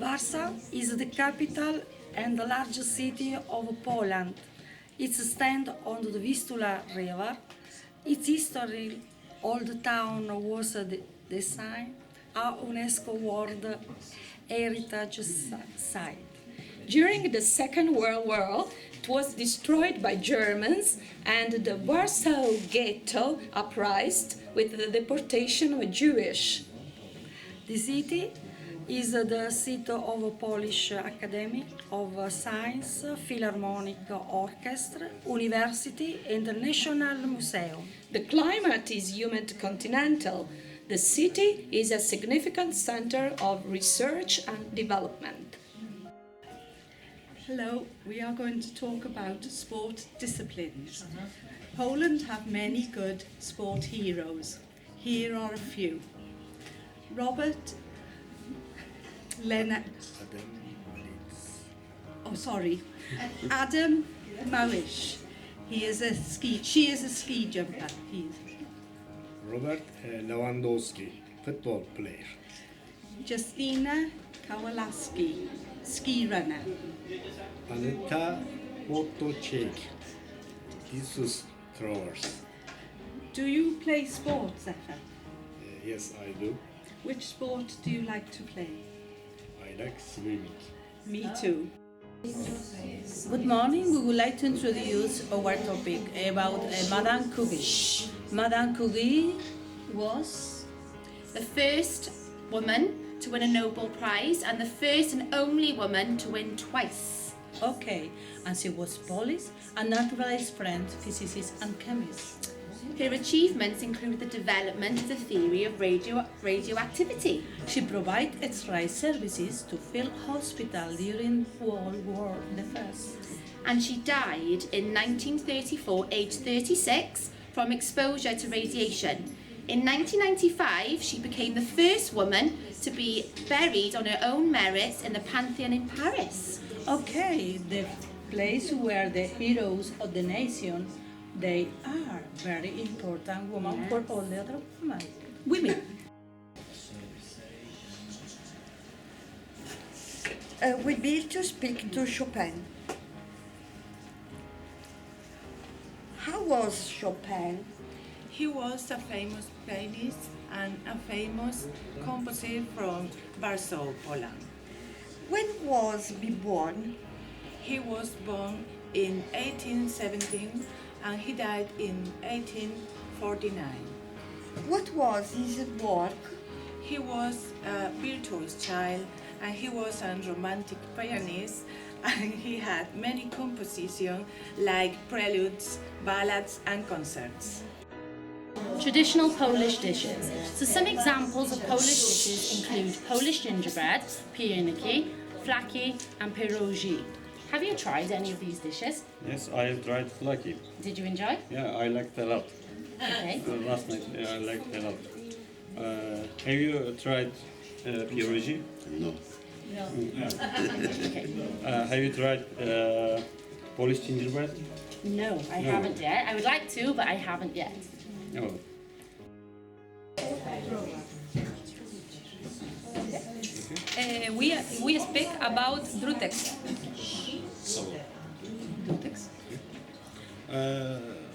Warsaw is the capital and the largest city of Poland. It stands on the Vistula River. Its history, old town was designed a UNESCO World Heritage Site. During the Second World War, it was destroyed by Germans and the Warsaw Ghetto uprised with the deportation of Jewish. The city is the seat of a Polish Academy of Science, Philharmonic Orchestra, University and National Museum. The climate is humid continental. The city is a significant center of research and development. Hello, we are going to talk about sport disciplines. Poland have many good sport heroes. Here are a few. Robert Adam Małysz. She is a ski jumper. Robert Lewandowski, football player. Justina Kowalski, ski runner. Anita Potocek, discus throwers. Do you play sports, Zephyr? Yes, I do. Which sport do you like to play? I like swimming. Me too. Good morning. We would like to introduce our topic about Madame Curie. Madame Curie was the first woman to win a Nobel Prize and the first and only woman to win twice. okay, and she was Polish, a naturalist, French physicist and chemist. Her achievements include the development of the theory of radioactivity. She provided X-ray services to field hospital during World War I. And she died in 1934, aged 36, from exposure to radiation. In 1995, she became the first woman to be buried on her own merits in the Pantheon in Paris. Okay, the place where the heroes of the nation, they are very important women for all the other women. We need to speak to Chopin. How was Chopin? He was a famous pianist and a famous composer from Warsaw, Poland. When was he born? He was born in 1817 and he died in 1849. What was his work? He was a virtuous child and he was a romantic pianist and he had many compositions like preludes, ballads and concerts. Traditional Polish dishes. So some examples of Polish dishes include Polish gingerbread, pierogi, flaki and pierogi. Have you tried any of these dishes? Yes, I have tried flaki. Did you enjoy? Yeah, I liked a lot. Okay. Last night, I liked a lot. Have you tried pierogi? No. Okay. Have you tried Polish gingerbread? No, I haven't yet. I would like to, but I haven't yet. No. We speak about Drutex.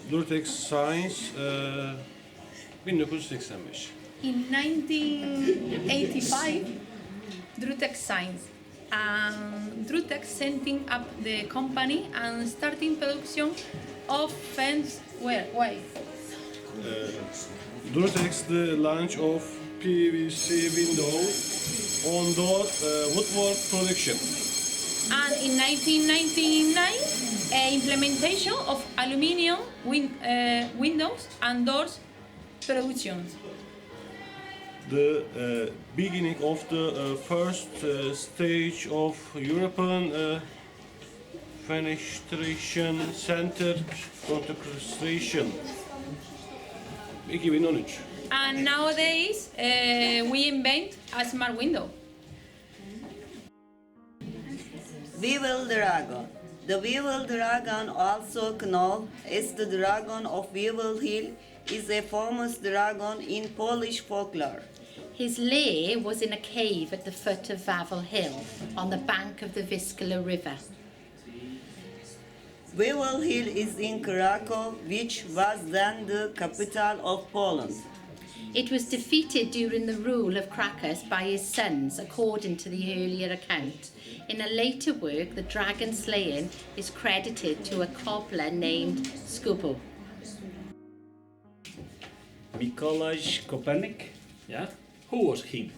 Drutex Science 1985. In 1985, Drutex Science. Drutex setting up the company and starting production of fence wave. Drutex the launch of PVC window on door woodwork production. And in 1999, implementation of aluminium windows and doors production. The beginning of the first stage of European Fenestration Center construction 2013. And nowadays, we invent a smart window. Weevil Dragon. The Weevil Dragon, also known as the Dragon of Weevil Hill, is a famous dragon in Polish folklore? His lair was in a cave at the foot of Wawel Hill, on the bank of the Vistula River. Wawel Hill is in Krakow, which was then the capital of Poland. It was defeated during the rule of Cracus by his sons, according to the earlier account. In a later work, the dragon slaying is credited to a cobbler named Skubo. Mikołaj Copernic? Yeah? Who was he?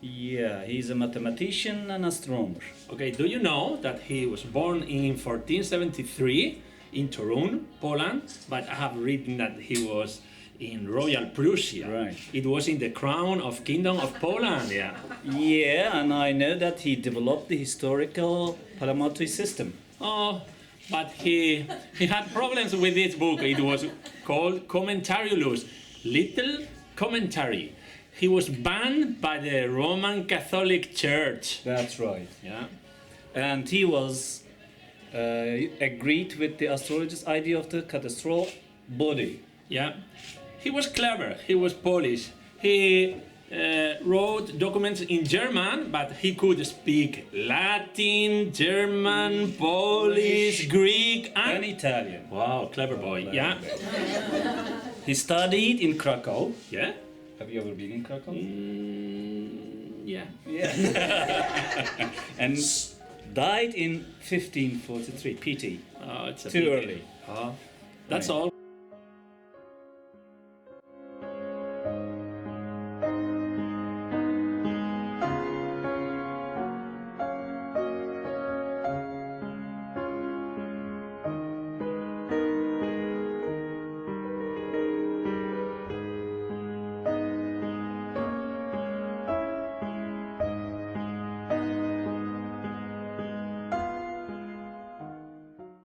Yeah, he's a mathematician and astronomer. Okay, do you know that he was born in 1473 in Torun, Poland? But I have written that he was in Royal Prussia. Right. It was in the crown of Kingdom of Poland, yeah. Yeah, and I know that he developed the historical parliamentary system. Oh, but he had problems with this book. It was called Commentariulus, Little Commentary. He was banned by the Roman Catholic Church. That's right. Yeah. And he was agreed with the astrologer's idea of the cadastral body. Yeah. He was clever. He was Polish. He wrote documents in German, but he could speak Latin, German, Polish, Greek, And Italian. Wow, clever boy. Yeah. He studied in Krakow. Yeah. Have you ever been in Krakow? Yeah. Yeah. And died in 1543. PT. Oh, it's a Too pity. early. That's all.